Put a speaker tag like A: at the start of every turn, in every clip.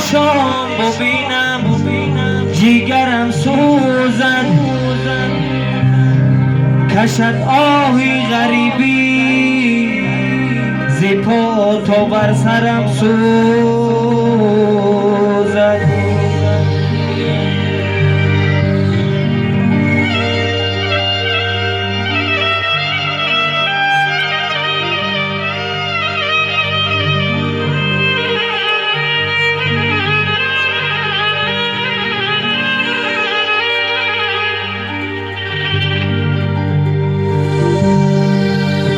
A: چشام ببینم جیگرم سوزد، کشد آهی غریبی زی پا تا بر سرم سوزد.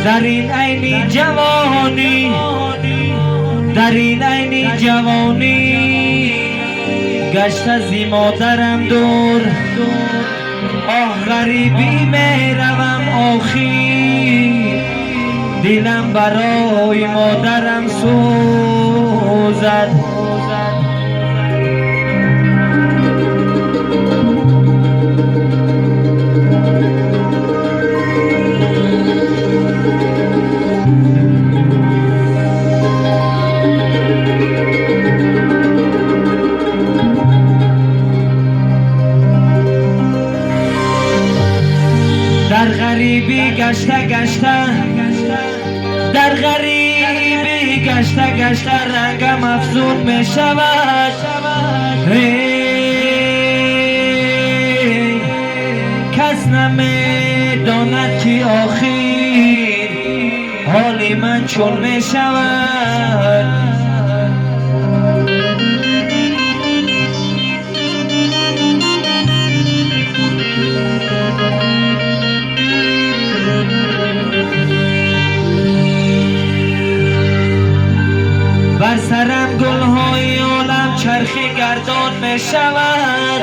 A: در این عین جوانی، در این عین جوانی گشت از مادرم دور، آه غریبی میروم آخی، دلم برای مادرم سوزد. در غریبی گشته در غریبی گشته رنگم افزون می شود، کس نمی داند که آخر حالی من چون می شود. بر سرم گلهای عالم چرخی گردان می شود،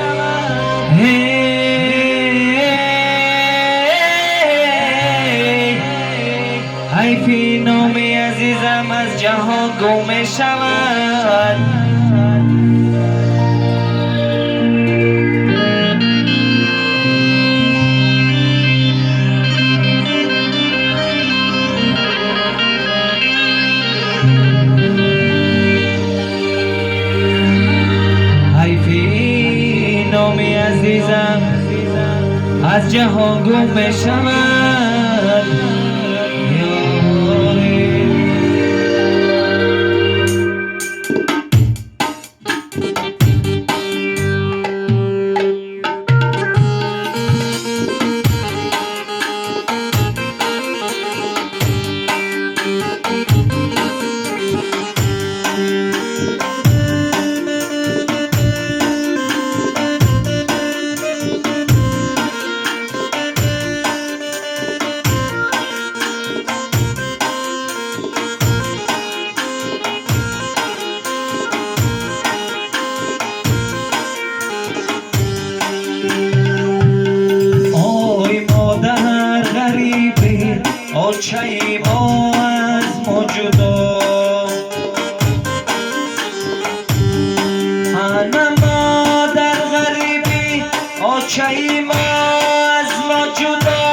A: حیفی نامی عزیزم از جهان گم می شود. نامی عزیزم از جهان گم می شود. چه ما از ما جدا، انا مادر غریبی چه ما از ما جدا،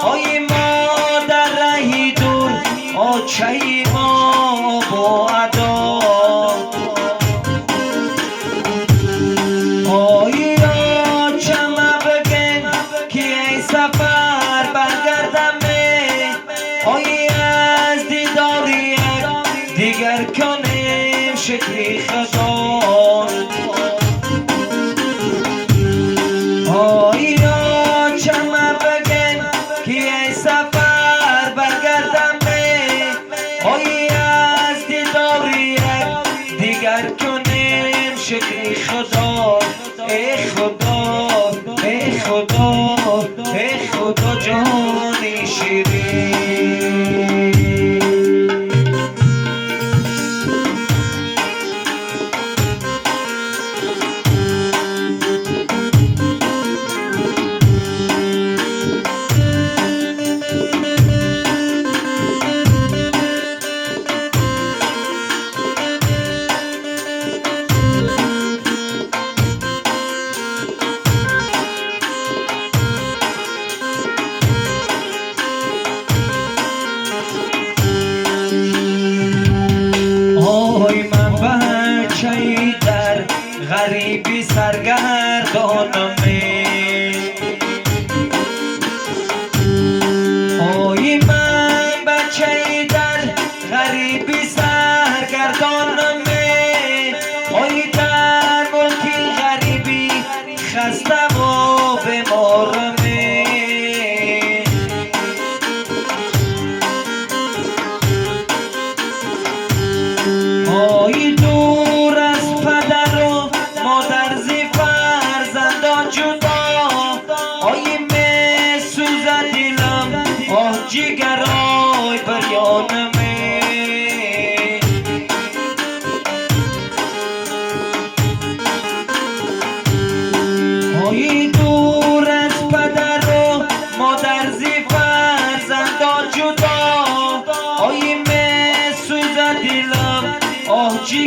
A: آی مادر رهی دور چه ما با ادا، آی چه ما بگن که ای سفر برگردم، آی از دیداری دیگر کنیم شکری خدا، آی چما بگن که ای سفر برگردم، آی از دیداری دیگر کنیم شکری خدا. ای خدا ای خدا ای خدا جانی شیرین.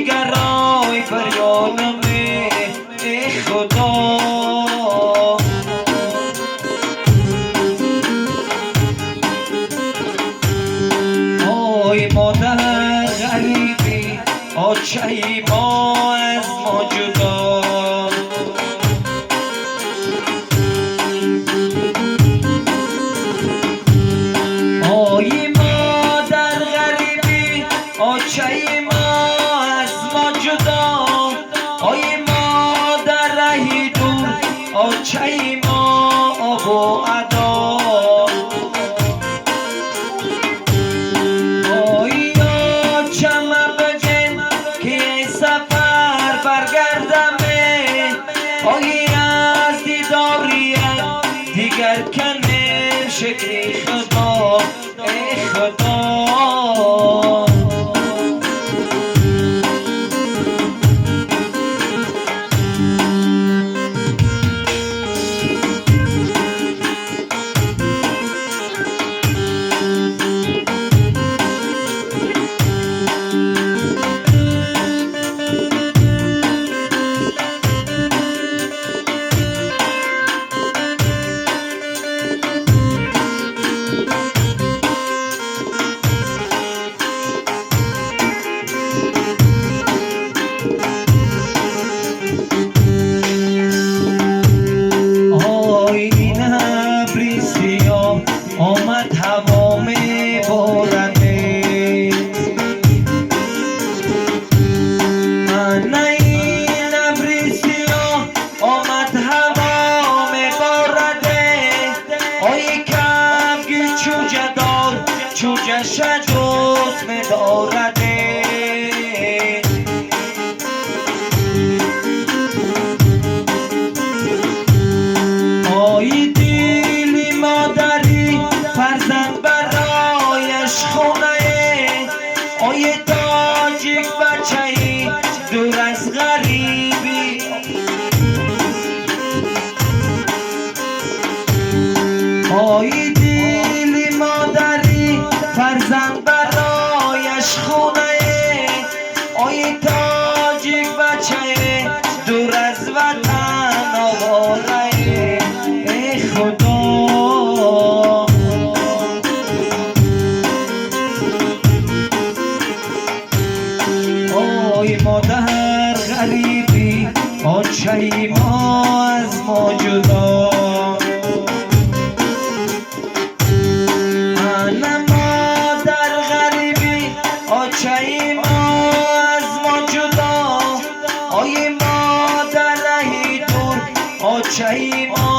A: دیگرای فریادمه ای خدا. آی مادر غریبی آچه ما از ما جدا. آی مادر غریبی آچه ما از ما جدا. آی مادر رهی دور آچه ما آب و ادا. آی آچم بگن که ای سفر برگردمه. آی از دیداری دیگر کنه شکری خدا ای خدا. آمد تمام بارنه من این ابری سیاه آمد تمام بارنه. آی کمگی چوجه دار چوجه شجوز می دارده. آی دیلی مادری فرزند برایش خونه. آی تاجیک بچه‌ای دور از غریبی. آی دیلی مادری فرزند برایش خونه. آی تاجیک بچه‌ای دور از وطن آواره ای خدا. آی مادر غریبی آچه ما از ما جدا. من مادر غریبی آچه ما از ما جدا. آی مادر رهی دور آچه ما